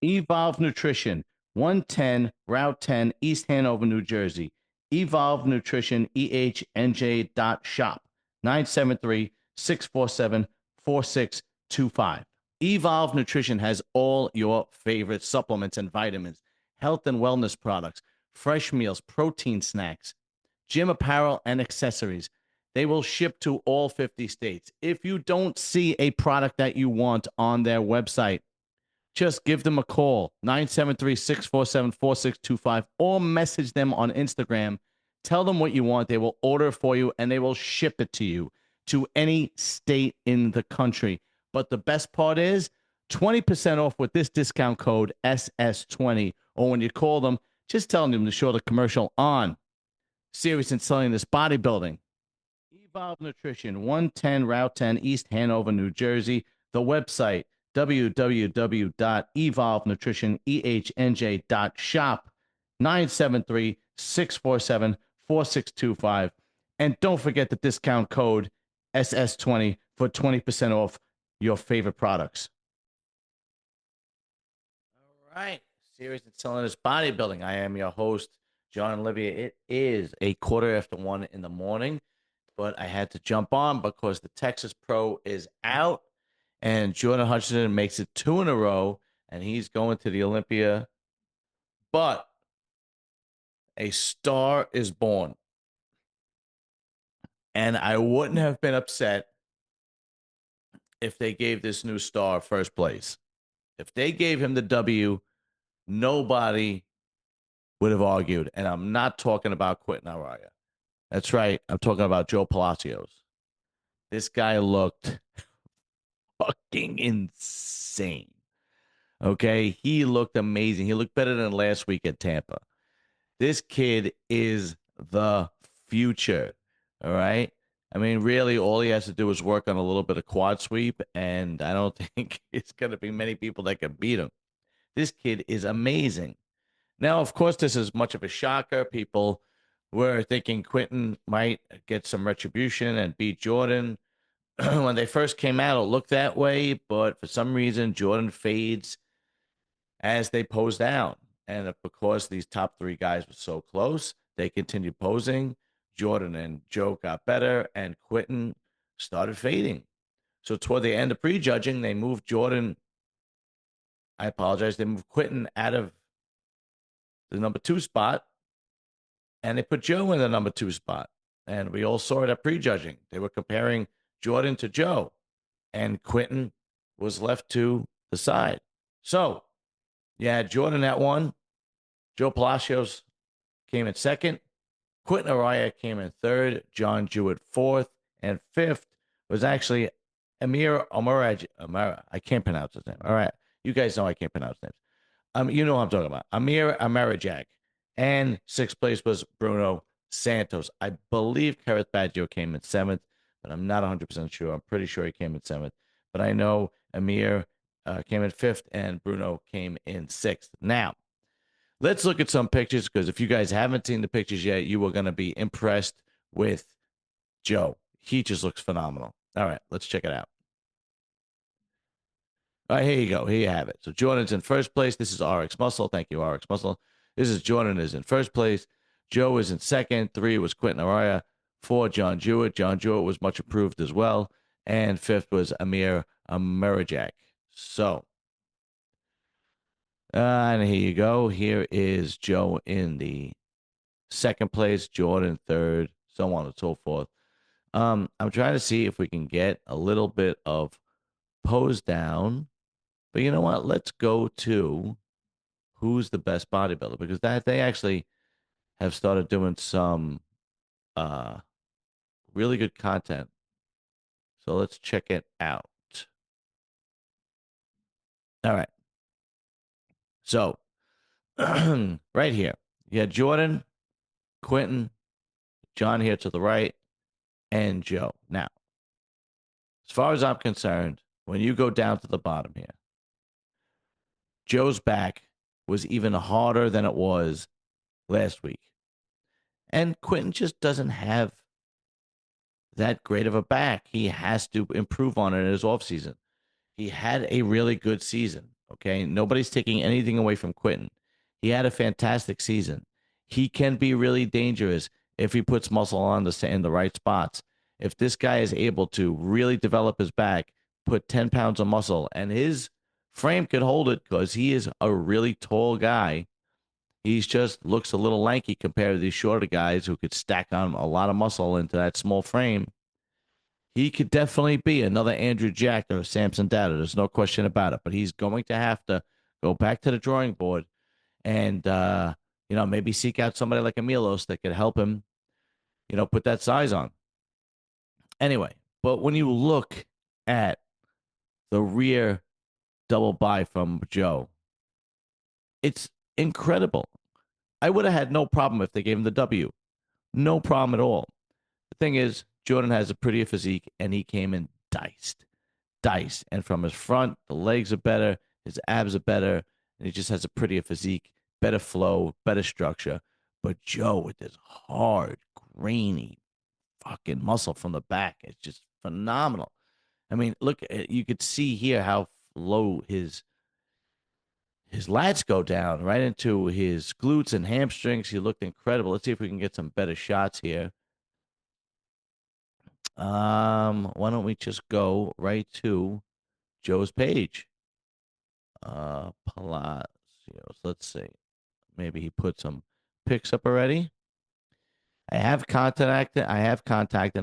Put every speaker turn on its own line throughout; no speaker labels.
Evolve Nutrition, 110 Route 10, East Hanover, New Jersey. Evolve Nutrition, EHNJ.shop, 973-647-4625. Evolve Nutrition has all your favorite supplements and vitamins, health and wellness products, fresh meals, protein snacks, gym apparel, and accessories. They will ship to all 50 states. If you don't see a product that you want on their website, just give them a call, 973-647-4625, or message them on Instagram. Tell them what you want. They will order for you, and they will ship it to you to any state in the country. But the best part is 20% off with this discount code SS20. Or when you call them, just tell them to show the commercial on Serious in Selling This Bodybuilding. Evolve Nutrition, 110 Route 10, East Hanover, New Jersey. The website, www.evolvenutritionehnj.shop, 973-647-4625. And don't forget the discount code SS20 for 20% off your favorite products. All right. Serious in Selling This Bodybuilding. I am your host, John Olivia. It is a 1:15 in the morning, but I had to jump on because the Texas Pro is out, and Jordan Hutchinson makes it 2 in a row, and he's going to the Olympia. But a star is born, and I wouldn't have been upset if they gave this new star first place. If they gave him the W, nobody would have argued, and I'm not talking about Quinton Araya. That's right. I'm talking about Joe Palacios. This guy looked fucking insane. Okay. He looked amazing. He looked better than last week at Tampa. This kid is the future. All right. I mean, really, all he has to do is work on a little bit of quad sweep, and I don't think it's going to be many people that can beat him. This kid is amazing. Now, of course, this is much of a shocker. People were thinking Quinton might get some retribution and beat Jordan. When they first came out, it looked that way, but for some reason, Jordan fades as they pose down. And because these top three guys were so close, they continued posing. Jordan and Joe got better, and Quinton started fading. So toward the end of prejudging, they moved Jordan. I apologize. They moved Quinton out of the number 2 spot, and they put Joe in the number 2 spot. And we all saw it at prejudging. They were comparing Jordan to Joe, and Quinton was left to the side. So, yeah, Jordan at 1. Joe Palacios came in 2nd. Quinton Araya came in 3rd. John Jewett 4th. And 5th was actually Amir Amaraj. I can't pronounce his name. All right. You guys know I can't pronounce names. You know what I'm talking about. Amir Amarajak. And 6th place was Bruno Santos. I believe Kareth Baggio came in 7th, but I'm not 100% sure. I'm pretty sure he came in 7th. But I know Amir came in 5th and Bruno came in 6th. Now, let's look at some pictures, because if you guys haven't seen the pictures yet, you are going to be impressed with Joe. He just looks phenomenal. All right, let's check it out. All right, here you go. Here you have it. So Jordan's in first place. This is RX Muscle. Thank you, RX Muscle. This is Jordan is in first place. Joe is in 2nd. 3 was Quinton Araya. 4, John Jewett. John Jewett was much improved as well. And 5th was Amir Amirajak. So, and here you go. Here is Joe in the 2nd place, Jordan 3rd, so on and so forth. I'm trying to see if we can get a little bit of pose down. But you know what? Let's go to who's the best bodybuilder, because that they actually have started doing some really good content. So let's check it out. All right. So right here, you had Jordan, Quinton, John here to the right, and Joe. Now, as far as I'm concerned, when you go down to the bottom here, Joe's back was even harder than it was last week. And Quinton just doesn't have that great of a back. He has to improve on it in his offseason. He had a really good season. Okay. Nobody's taking anything away from Quinton. He had a fantastic season. He can be really dangerous if he puts muscle on in the right spots. If this guy is able to really develop his back, put 10 pounds of muscle, and his frame could hold it because he is a really tall guy. He's just looks a little lanky compared to these shorter guys who could stack on a lot of muscle into that small frame. He could definitely be another Andrew Jack or Samson Data. There's no question about it. But he's going to have to go back to the drawing board and maybe seek out somebody like Emilos that could help him, put that size on. Anyway, but when you look at the rear double buy from Joe, it's incredible. I would have had no problem if they gave him the W. No problem at all. The thing is, Jordan has a prettier physique, and he came in diced. And from his front, the legs are better, his abs are better, and he just has a prettier physique, better flow, better structure. But Joe, with this hard, grainy fucking muscle from the back, it's just phenomenal. I mean, look, you could see here how low his lats go down right into his glutes and hamstrings. He looked incredible. Let's see if we can get some better shots here. Why don't we just go right to Joe's page? Palacios. Let's see. Maybe he put some pics up already. I have contacted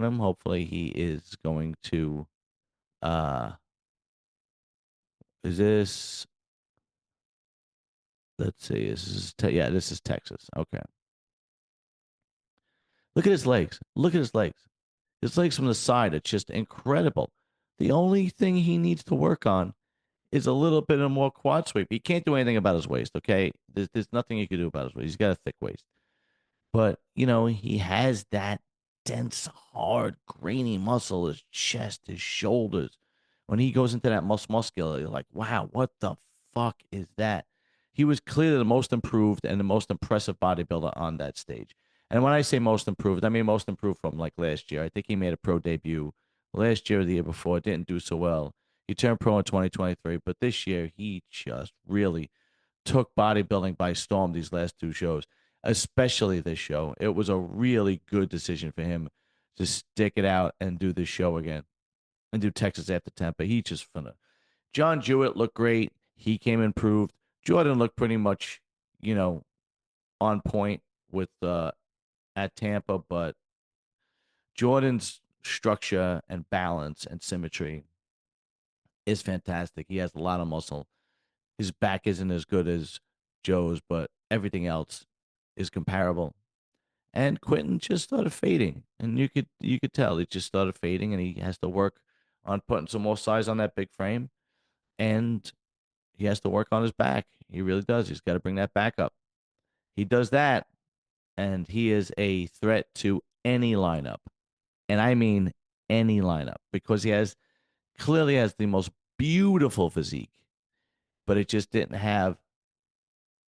him. Hopefully he is going to uh is this let's see. This is Texas. Okay. Look at his legs. Look at his legs. His legs from the side, it's just incredible. The only thing he needs to work on is a little bit of more quad sweep. He can't do anything about his waist, okay? There's nothing he can do about his waist. He's got a thick waist. But, he has that dense, hard, grainy muscle, his chest, his shoulders. When he goes into that muscular, you're like, wow, what the fuck is that? He was clearly the most improved and the most impressive bodybuilder on that stage. And when I say most improved, I mean most improved from like last year. I think he made a pro debut last year or the year before. Didn't do so well. He turned pro in 2023, but this year he just really took bodybuilding by storm these last two shows, especially this show. It was a really good decision for him to stick it out and do this show again and do Texas after Tampa. He just finna. John Jewett looked great. He came improved. Jordan looked pretty much, you know, on point with at Tampa, but Jordan's structure and balance and symmetry is fantastic. He has a lot of muscle. His back isn't as good as Joe's, but everything else is comparable. And Quinton just started fading, and you could tell he just started fading, and he has to work on putting some more size on that big frame, and he has to work on his back. He really does. He's got to bring that back up. He does that, and he is a threat to any lineup, and I mean any lineup, because he clearly has the most beautiful physique, but it just didn't have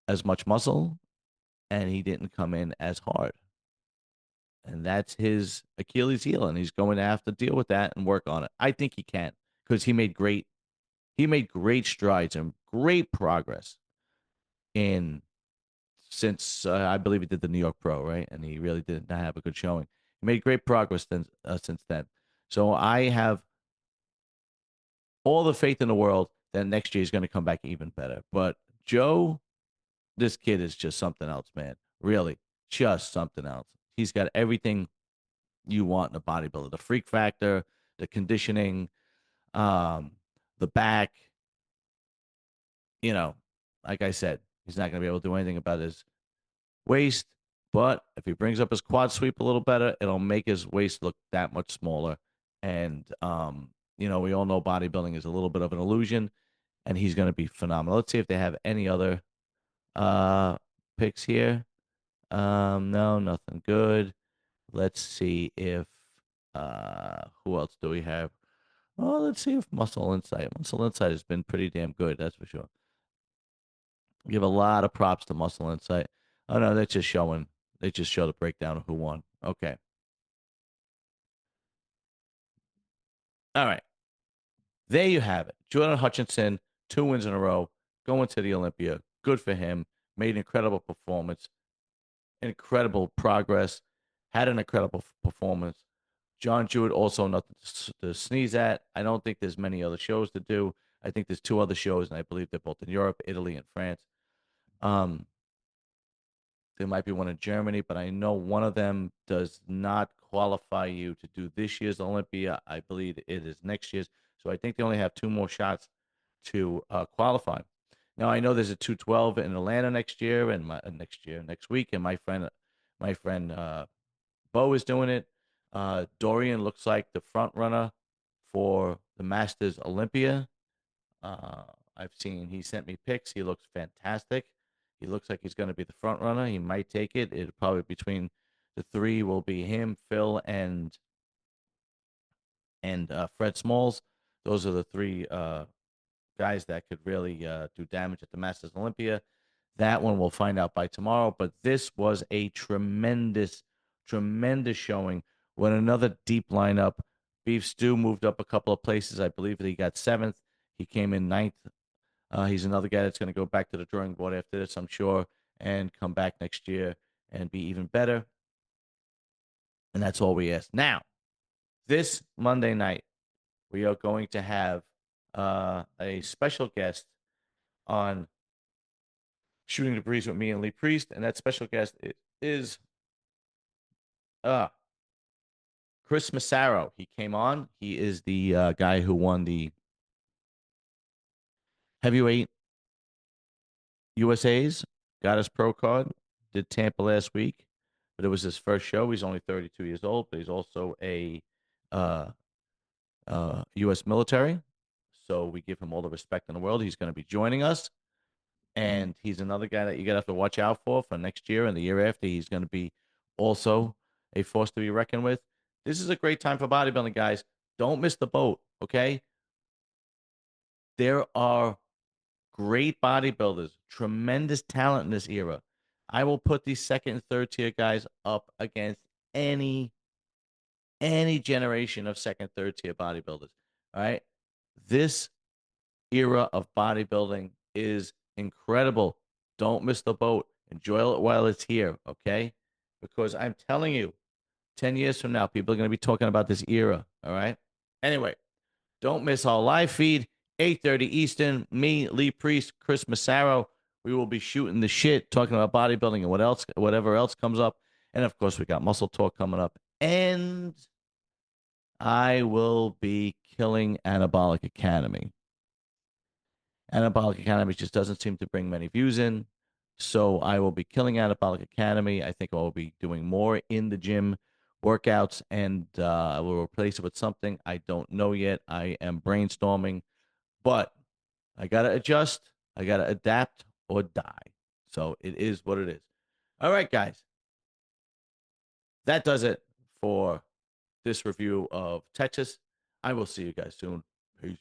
as much muscle, and he didn't come in as hard. And that's his Achilles heel, and he's going to have to deal with that and work on it. I think he can, because he made great strides and great progress in since I believe he did the New York Pro, right? And he really did not have a good showing. He made great progress since then. So I have all the faith in the world that next year he's going to come back even better. But Joe, this kid is just something else, man. Really, just something else. He's got everything you want in a bodybuilder: the freak factor, the conditioning, um, the back. You know, like I said, he's not going to be able to do anything about his waist, but if he brings up his quad sweep a little better, it'll make his waist look that much smaller. And we all know bodybuilding is a little bit of an illusion, and he's going to be phenomenal. Let's see if they have any other picks here. No, nothing good. Let's see if who else do we have? Oh, let's see if Muscle Insight. Muscle Insight has been pretty damn good, that's for sure. Give a lot of props to Muscle Insight. Oh no, that's just showing. They just show the breakdown of who won. Okay. All right. There you have it. Jordan Hutchinson, 2 wins in a row. going to the Olympia. Good for him. Made an incredible performance, incredible progress, had an incredible performance. John Jewett also nothing to sneeze at. I don't think there's many other shows to do. I think there's two other shows, and I believe they're both in Europe, Italy, and France. Um, there might be one in Germany, but I know one of them does not qualify you to do this year's Olympia. I believe it is next year's. So I think they only have two more shots to qualify. Now I know there's a 212 in Atlanta next year and next week, and my friend Bo is doing it. Dorian looks like the front runner for the Masters Olympia. Uh, he sent me pics. He looks fantastic. He looks like he's going to be the front runner. He might take it. It'll probably between the three will be him, Phil, and Fred Smalls. Those are the three guys that could really do damage at the Masters Olympia. That one we'll find out by tomorrow. But this was a tremendous, tremendous showing. When another deep lineup, Beef Stew moved up a couple of places. I believe that he got seventh. He came in ninth. He's another guy that's going to go back to the drawing board after this, I'm sure, and come back next year and be even better. And that's all we ask. Now, this Monday night, we are going to have a special guest on Shooting the Breeze with me and Lee Priest, and that special guest is uh, Chris Massaro. He came on. He is the guy who won the heavyweight USA's, got his pro card, did Tampa last week, but it was his first show. He's only 32 years old, but he's also a uh, U.S. military. So we give him all the respect in the world. He's going to be joining us. And he's another guy that you got to have to watch out for next year and the year after. He's going to be also a force to be reckoned with. This is a great time for bodybuilding, guys. Don't miss the boat, okay? There are great bodybuilders, tremendous talent in this era. I will put these second and third tier guys up against any generation of second, third tier bodybuilders. All right. This era of bodybuilding is incredible. Don't miss the boat. Enjoy it while it's here, okay? Because I'm telling you, 10 years from now, people are going to be talking about this era, all right? Anyway, don't miss our live feed, 8:30 Eastern. Me, Lee Priest, Chris Massaro. We will be shooting the shit, talking about bodybuilding and whatever else comes up. And of course, we got Muscle Talk coming up. And I will be killing Anabolic Academy. Anabolic Academy just doesn't seem to bring many views in. So I will be killing Anabolic Academy. I think I will be doing more in the gym workouts, and I will replace it with something. I don't know yet. I am brainstorming, but I got to adjust. I got to adapt or die. So it is what it is. All right, guys. That does it for this review of Texas. I will see you guys soon. Peace.